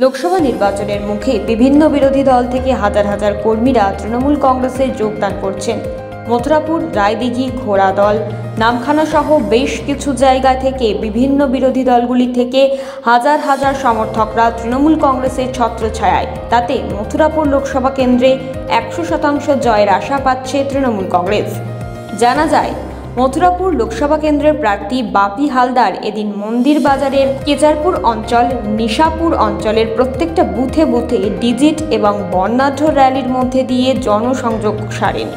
লোকসভা নির্বাচনের মুখে বিভিন্ন বিরোধী দল থেকে হাজার হাজার কর্মীরা তৃণমূল কংগ্রেসে যোগদান করছেন। মথুরাপুর, রায়দিঘি, ঘোড়াদল, নামখানা সহ বেশ কিছু জায়গা থেকে বিভিন্ন বিরোধী দলগুলি থেকে হাজার হাজার সমর্থকরা তৃণমূল কংগ্রেসের ছত্রছায়ায়। তাতে মথুরাপুর লোকসভা কেন্দ্রে 100% জয়ের আশা পাচ্ছে তৃণমূল কংগ্রেস। জানা যায়, মথুরাপুর লোকসভা কেন্দ্রের প্রার্থী বাপি হালদার এদিন মন্দির বাজারের কেচারপুর অঞ্চল, নিশাপুর অঞ্চলের প্রত্যেকটা বুথে বুথে ডিজিট এবং বর্ণাঢ্য র্যালির মধ্যে দিয়ে জনসংযোগ সারেন।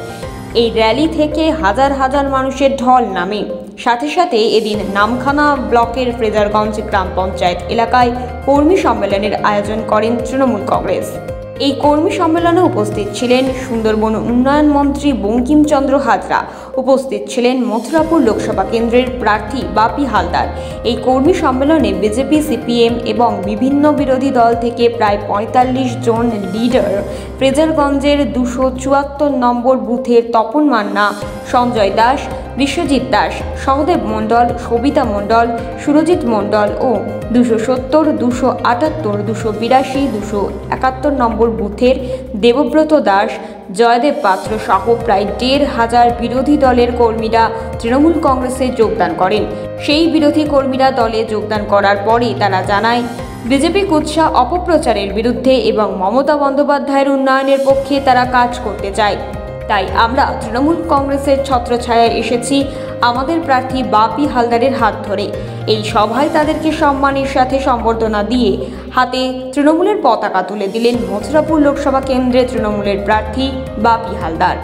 এই র্যালি থেকে হাজার হাজার মানুষের ঢল নামে। সাথে সাথে এদিন নামখানা ব্লকের ফ্রেজারগঞ্জ গ্রাম পঞ্চায়েত এলাকায় কর্মী সম্মেলনের আয়োজন করেন তৃণমূল কংগ্রেস। এই কর্মী সম্মেলনে উপস্থিত ছিলেন সুন্দরবন উন্নয়ন মন্ত্রী বঙ্কিমচন্দ্র হাজরা, উপস্থিত ছিলেন মথুরাপুর লোকসভা কেন্দ্রের প্রার্থী বাপি হালদার। এই কর্মী সম্মেলনে বিজেপি, সিপিএম এবং বিভিন্ন বিরোধী দল থেকে প্রায় 45 জন লিডার, ফ্রেজারগঞ্জের 274 নম্বর বুথের তপন মান্না, সঞ্জয় দাস, বিশ্বজিৎ দাস, সহদেব মণ্ডল, সবিতা মণ্ডল, সুরজিৎ মণ্ডল ও 270, 278, 282, 271 নম্বর বুথের দেবব্রত দাস, জয়দেব পাত্র সহ প্রায় 1,500 বিরোধী দলের কর্মীরা তৃণমূল কংগ্রেসে যোগদান করেন। সেই বিরোধী কর্মীরা দলে যোগদান করার পরে তারা জানায়, বিজেপি কুৎসা অপপ্রচারের বিরুদ্ধে এবং মমতা বন্দ্যোপাধ্যায়ের উন্নয়নের পক্ষে তারা কাজ করতে চায়। তাই আমরা তৃণমূল কংগ্রেসের ছত্রছায়ায় এসেছি আমাদের প্রার্থী বাপি হালদারের হাত ধরে। এই সভায় তাদেরকে সম্মানের সাথে সম্বর্ধনা দিয়ে হাতে তৃণমূলের পতাকা তুলে দিলেন মথুরাপুর লোকসভা কেন্দ্রে তৃণমূলের প্রার্থী বাপি হালদার।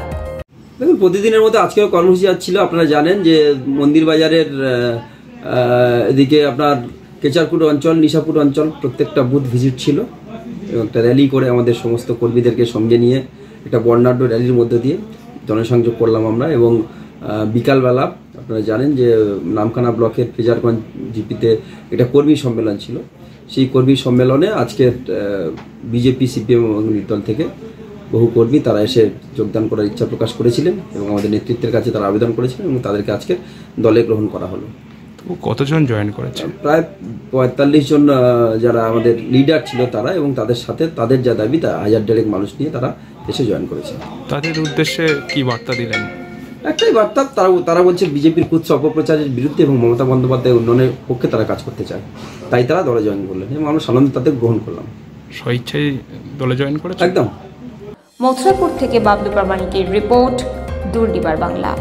দেখুন, প্রতিদিনের মতো আজকেও কর্মসূচি ছিল। আপনারা জানেন যে মন্দির বাজারের এদিকে আপনার কেচারপুর অঞ্চল, নিশাপুর অঞ্চল প্রত্যেকটা বুথ ভিজিট ছিল এবং একটা র্যালি করে আমাদের সমস্ত কর্মীদেরকে সঙ্গে নিয়ে একটা বর্ণাঢ্য র্যালির মধ্যে দিয়ে জনসংযোগ করলাম আমরা। এবং বিকালবেলা আপনারা জানেন যে নামখানা ব্লকের ফ্রেজারগঞ্জ জিপিতে একটা কর্মী সম্মেলন ছিল। সেই কর্মী সম্মেলনে আজকে বিজেপি, সিপিএম এবং নির্দল থেকে বহু কর্মী তারা এসে যোগদান করার ইচ্ছা প্রকাশ করেছিলেন এবং আমাদের নেতৃত্বের কাছে তারা আবেদন করেছিলেন এবং তাদেরকে আজকে দলে গ্রহণ করা হলো। কতজন জয়েন করেছে? প্রায় 45 জন যারা আমাদের লিডার ছিল তারা, এবং তাদের সাথে তাদের যা দাবি তা 1000 মানুষ নিয়ে তারা এসে জয়েন করেছে। তাদের উদ্দেশ্যে কি বার্তা দিলেন? একটাই বার্তা, তারা বলছে বিজেপির কুৎসা অপপ্রচারের বিরুদ্ধে এবং মমতা বন্দ্যোপাধ্যায়ের উন্নয়নের পক্ষে তারা কাজ করতে চায়। তাই তারা দলে জয়েন করলেন এবং আমরা সাধারণত তাদের গ্রহণ করলাম। স্বেচ্ছায় দলে জয়েন করেছে? একদম। মথুরাপুর থেকে বাবলু প্রামাণিকের রিপোর্ট, দুর্নিবার বাংলা।